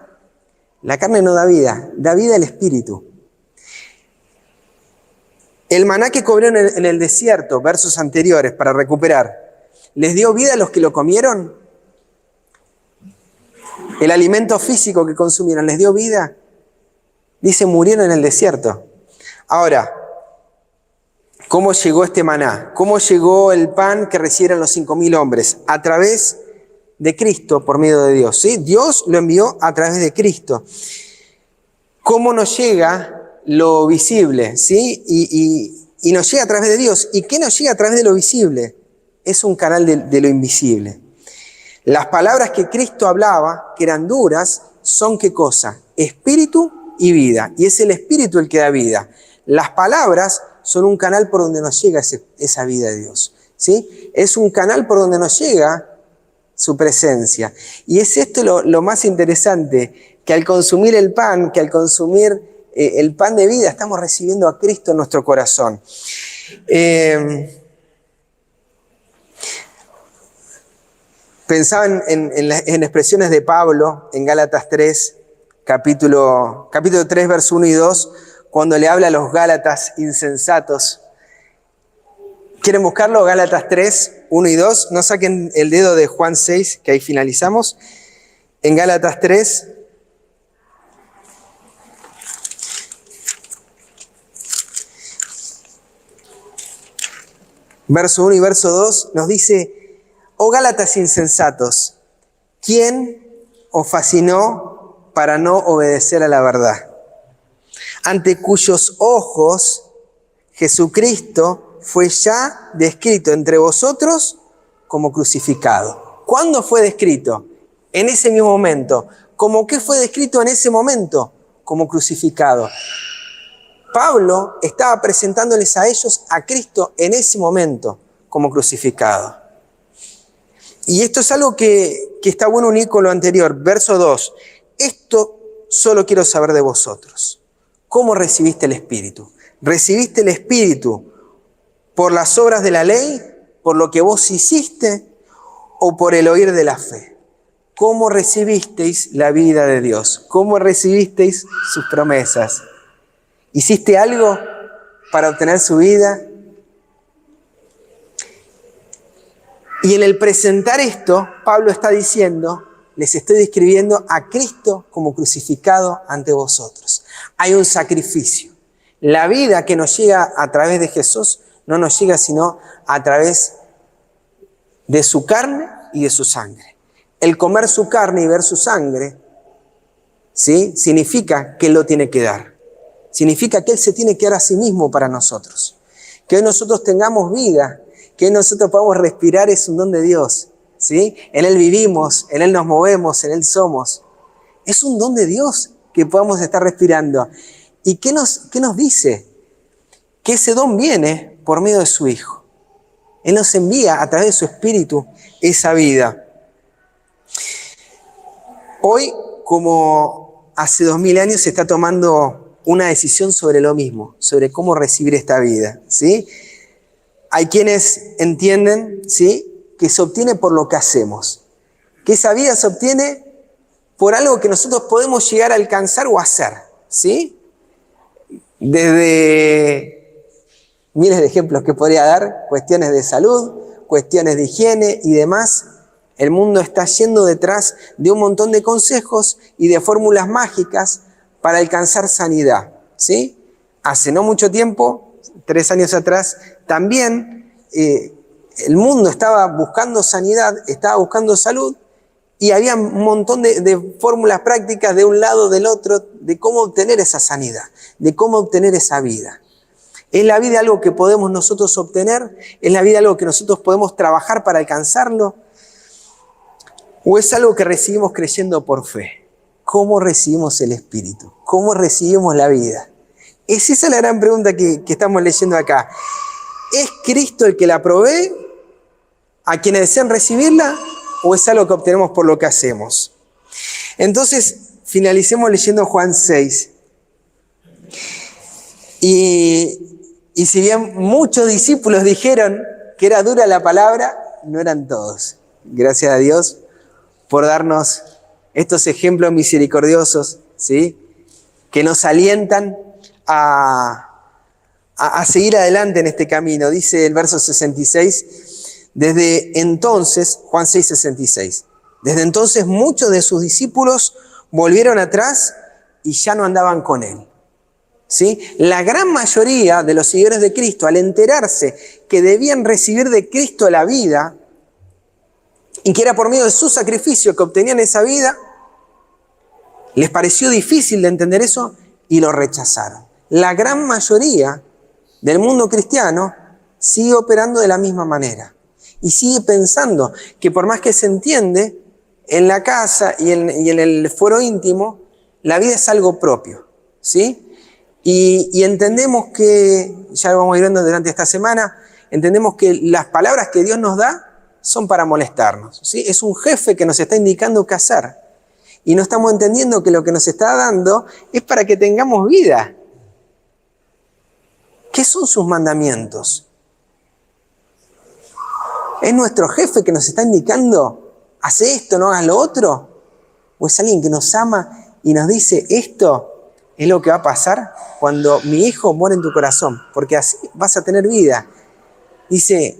La carne no da vida el Espíritu. El maná que comieron en el desierto, versos anteriores, para recuperar, ¿les dio vida a los que lo comieron? ¿El alimento físico que consumieron les dio vida? Dice, murieron en el desierto. Ahora, ¿cómo llegó este maná? ¿Cómo llegó el pan que recibieron los 5.000 hombres? A través de Cristo, por medio de Dios, ¿sí? Dios lo envió a través de Cristo. ¿Cómo nos llega lo visible? ¿Sí? Y nos llega a través de Dios. ¿Y qué nos llega a través de lo visible? Es un canal de lo invisible. Las palabras que Cristo hablaba, que eran duras, son ¿qué cosa? Espíritu y vida. Y es el Espíritu el que da vida. Las palabras son un canal por donde nos llega esa vida de Dios, ¿sí? Es un canal por donde nos llega su presencia. Y es esto lo más interesante, que al consumir el pan, que al consumir el pan de vida, estamos recibiendo a Cristo en nuestro corazón. Pensaba en expresiones de Pablo en Gálatas 3, capítulo 3, verso 1 y 2, cuando le habla a los Gálatas insensatos. ¿Quieren buscarlo? Gálatas 3, 1 y 2. No saquen el dedo de Juan 6, que ahí finalizamos. En Gálatas 3. Verso 1 y verso 2 nos dice: oh Gálatas insensatos, ¿quién os fascinó para no obedecer a la verdad? Ante cuyos ojos Jesucristo fue ya descrito entre vosotros como crucificado. ¿Cuándo fue descrito? En ese mismo momento. ¿Cómo qué fue descrito en ese momento? Como crucificado. Pablo estaba presentándoles a ellos a Cristo en ese momento como crucificado. Y esto es algo que está bueno unir con lo anterior. Verso 2. Esto solo quiero saber de vosotros. ¿Cómo recibiste el Espíritu? ¿Recibiste el Espíritu por las obras de la ley, por lo que vos hiciste, o por el oír de la fe? ¿Cómo recibisteis la vida de Dios? ¿Cómo recibisteis sus promesas? ¿Hiciste algo para obtener su vida? Y en el presentar esto, Pablo está diciendo, les estoy describiendo a Cristo como crucificado ante vosotros. Hay un sacrificio. La vida que nos llega a través de Jesús no nos llega sino a través de su carne y de su sangre. El comer su carne y ver su sangre, ¿sí?, significa que Él lo tiene que dar. Significa que Él se tiene que dar a sí mismo para nosotros. Que hoy nosotros tengamos vida, que hoy nosotros podamos respirar es un don de Dios, ¿sí? En Él vivimos, en Él nos movemos, en Él somos. Es un don de Dios que podamos estar respirando. ¿Y qué nos dice? Que ese don viene por medio de su Hijo. Él nos envía a través de su Espíritu esa vida. Hoy, como hace 2000 años, se está tomando una decisión sobre lo mismo, sobre cómo recibir esta vida, ¿sí? Hay quienes entienden, ¿sí?, que se obtiene por lo que hacemos, que esa vida se obtiene por algo que nosotros podemos llegar a alcanzar o hacer, ¿sí? Desde miles de ejemplos que podría dar, cuestiones de salud, cuestiones de higiene y demás. El mundo está yendo detrás de un montón de consejos y de fórmulas mágicas para alcanzar sanidad, ¿sí? Hace no mucho tiempo, 3 años atrás, también el mundo estaba buscando sanidad, estaba buscando salud, y había un montón de fórmulas prácticas de un lado, del otro, de cómo obtener esa sanidad, de cómo obtener esa vida. ¿Es la vida algo que podemos nosotros obtener? ¿Es la vida algo que nosotros podemos trabajar para alcanzarlo? ¿O es algo que recibimos creyendo por fe? ¿Cómo recibimos el Espíritu? ¿Cómo recibimos la vida? Es esa la gran pregunta que estamos leyendo acá. ¿Es Cristo el que la provee a quienes desean recibirla o es algo que obtenemos por lo que hacemos? Entonces, finalicemos leyendo Juan 6. Y si bien muchos discípulos dijeron que era dura la palabra, no eran todos. Gracias a Dios por darnos estos ejemplos misericordiosos, ¿sí? Que nos alientan a seguir adelante en este camino. Dice el verso 66, desde entonces, Juan 6, 66, desde entonces muchos de sus discípulos volvieron atrás y ya no andaban con él. ¿Sí? La gran mayoría de los seguidores de Cristo, al enterarse que debían recibir de Cristo la vida y que era por medio de su sacrificio que obtenían esa vida, les pareció difícil de entender eso y lo rechazaron. La gran mayoría del mundo cristiano sigue operando de la misma manera y sigue pensando que por más que se entiende, en la casa y en el fuero íntimo, la vida es algo propio, ¿sí? Y entendemos que, ya lo vamos a ir viendo durante esta semana, entendemos que las palabras que Dios nos da son para molestarnos, ¿sí? Es un jefe que nos está indicando qué hacer. Y no estamos entendiendo que lo que nos está dando es para que tengamos vida. ¿Qué son sus mandamientos? ¿Es nuestro jefe que nos está indicando, hace esto, no hagas lo otro? ¿O es alguien que nos ama y nos dice, esto es lo que va a pasar cuando mi hijo muere en tu corazón? Porque así vas a tener vida. Dice,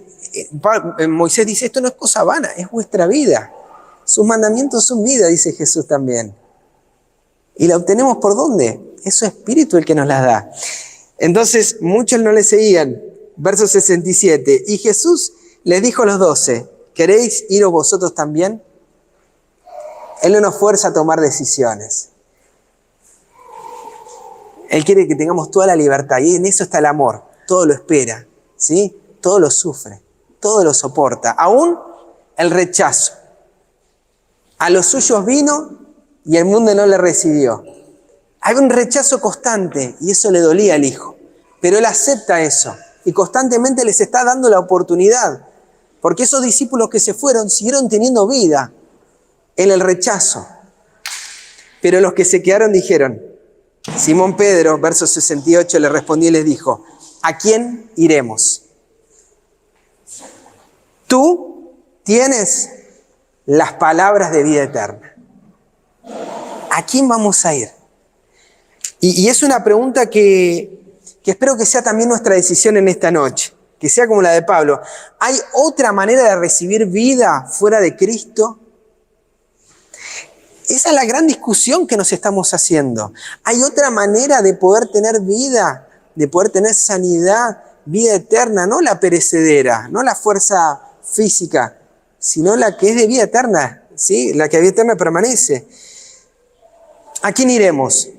Moisés dice, esto no es cosa vana, es vuestra vida. Sus mandamientos son vida, dice Jesús también. ¿Y la obtenemos por dónde? Es su Espíritu el que nos las da. Entonces, muchos no le seguían. Verso 67. Y Jesús les dijo a los 12, ¿queréis iros vosotros también? Él no nos fuerza a tomar decisiones. Él quiere que tengamos toda la libertad y en eso está el amor. Todo lo espera, ¿sí? Todo lo sufre, todo lo soporta. Aún el rechazo. A los suyos vino y el mundo no le recibió. Hay un rechazo constante y eso le dolía al hijo. Pero él acepta eso y constantemente les está dando la oportunidad. Porque esos discípulos que se fueron siguieron teniendo vida en el rechazo. Pero los que se quedaron dijeron, Simón Pedro, verso 68, le respondió y les dijo, ¿a quién iremos? Tú tienes las palabras de vida eterna. ¿A quién vamos a ir? Y es una pregunta que espero que sea también nuestra decisión en esta noche, que sea como la de Pablo. ¿Hay otra manera de recibir vida fuera de Cristo? Esa es la gran discusión que nos estamos haciendo. ¿Hay otra manera de poder tener vida, de poder tener sanidad, vida eterna? No la perecedera, no la fuerza física, sino la que es de vida eterna, ¿sí? La que de vida eterna permanece. ¿A quién iremos?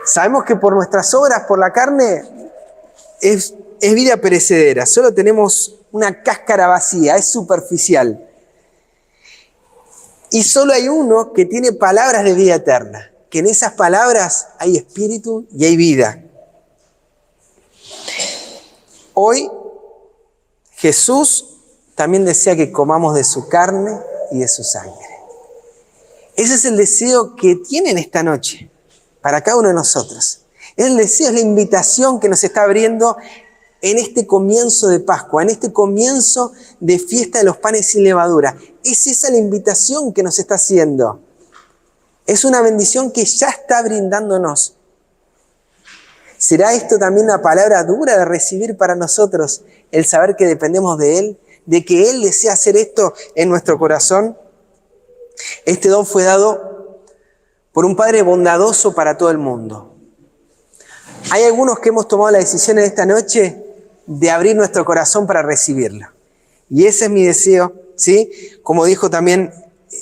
Sabemos que por nuestras obras, por la carne, es vida perecedera. Solo tenemos una cáscara vacía, es superficial. Y solo hay uno que tiene palabras de vida eterna, que en esas palabras hay espíritu y hay vida. Hoy Jesús también desea que comamos de su carne y de su sangre. Ese es el deseo que tienen esta noche para cada uno de nosotros. El deseo es la invitación que nos está abriendo en este comienzo de Pascua, en este comienzo de fiesta de los panes sin levadura. Es esa la invitación que nos está haciendo. Es una bendición que ya está brindándonos. ¿Será esto también una palabra dura de recibir para nosotros? El saber que dependemos de Él, de que Él desea hacer esto en nuestro corazón. Este don fue dado por un Padre bondadoso para todo el mundo. Hay algunos que hemos tomado la decisión en esta noche de abrir nuestro corazón para recibirlo. Y ese es mi deseo, ¿sí? Como dijo también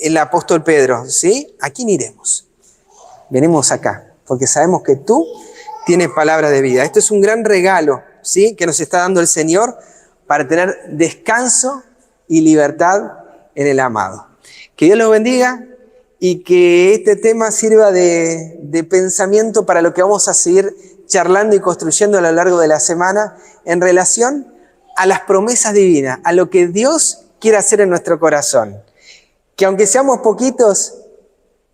el apóstol Pedro, ¿sí? ¿A quién iremos? Venimos acá, porque sabemos que tú tienes palabra de vida. Esto es un gran regalo, ¿sí? Que nos está dando el Señor para tener descanso y libertad en el amado. Que Dios los bendiga y que este tema sirva de pensamiento para lo que vamos a seguir charlando y construyendo a lo largo de la semana en relación a las promesas divinas, a lo que Dios quiere hacer en nuestro corazón. Que aunque seamos poquitos,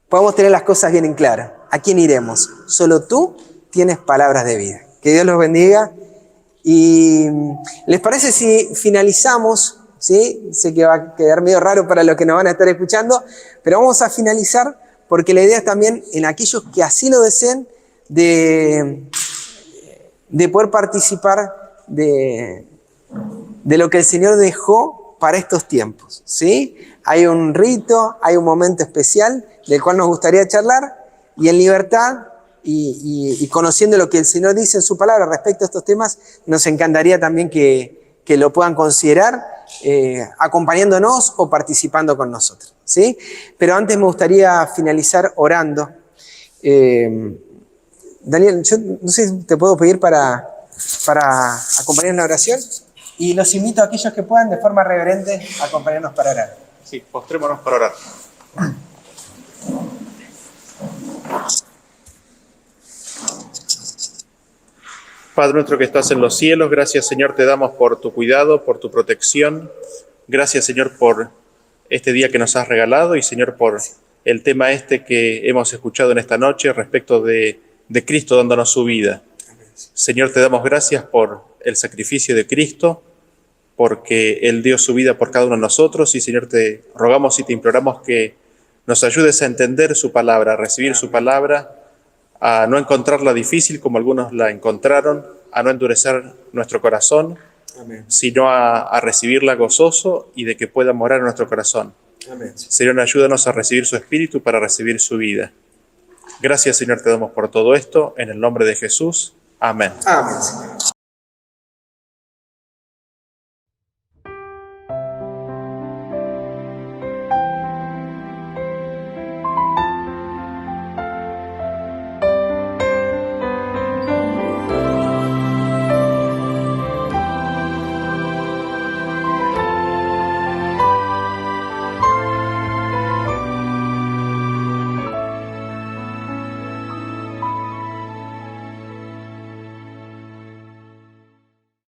podamos tener las cosas bien en claro. ¿A quién iremos? Solo tú tienes palabras de vida. Que Dios los bendiga. Y ¿les parece si finalizamos? ¿Sí? Sé que va a quedar medio raro para los que nos van a estar escuchando, pero vamos a finalizar porque la idea es también en aquellos que así lo deseen de poder participar de lo que el Señor dejó para estos tiempos, ¿sí? Hay un rito, hay un momento especial del cual nos gustaría charlar y en libertad y conociendo lo que el Señor dice en su palabra respecto a estos temas, nos encantaría también que lo puedan considerar acompañándonos o participando con nosotros, ¿sí? Pero antes me gustaría finalizar orando. Daniel, yo no sé si te puedo pedir para acompañar en la oración y los invito a aquellos que puedan de forma reverente a acompañarnos para orar. Sí, postrémonos para orar. Padre nuestro que estás en los cielos, gracias Señor te damos por tu cuidado, por tu protección. Gracias Señor por este día que nos has regalado y Señor por el tema que hemos escuchado en esta noche respecto de Cristo dándonos su vida. Señor, te damos gracias por el sacrificio de Cristo, porque Él dio su vida por cada uno de nosotros y Señor te rogamos y te imploramos que nos ayudes a entender su palabra, a recibir su palabra, a no encontrarla difícil como algunos la encontraron, a no endurecer nuestro corazón, Amén. Sino a recibirla gozoso y de que pueda morar en nuestro corazón. Amén. Señor, ayúdanos a recibir su Espíritu para recibir su vida. Gracias, Señor, te damos por todo esto, en el nombre de Jesús. Amén. Amén, Señor.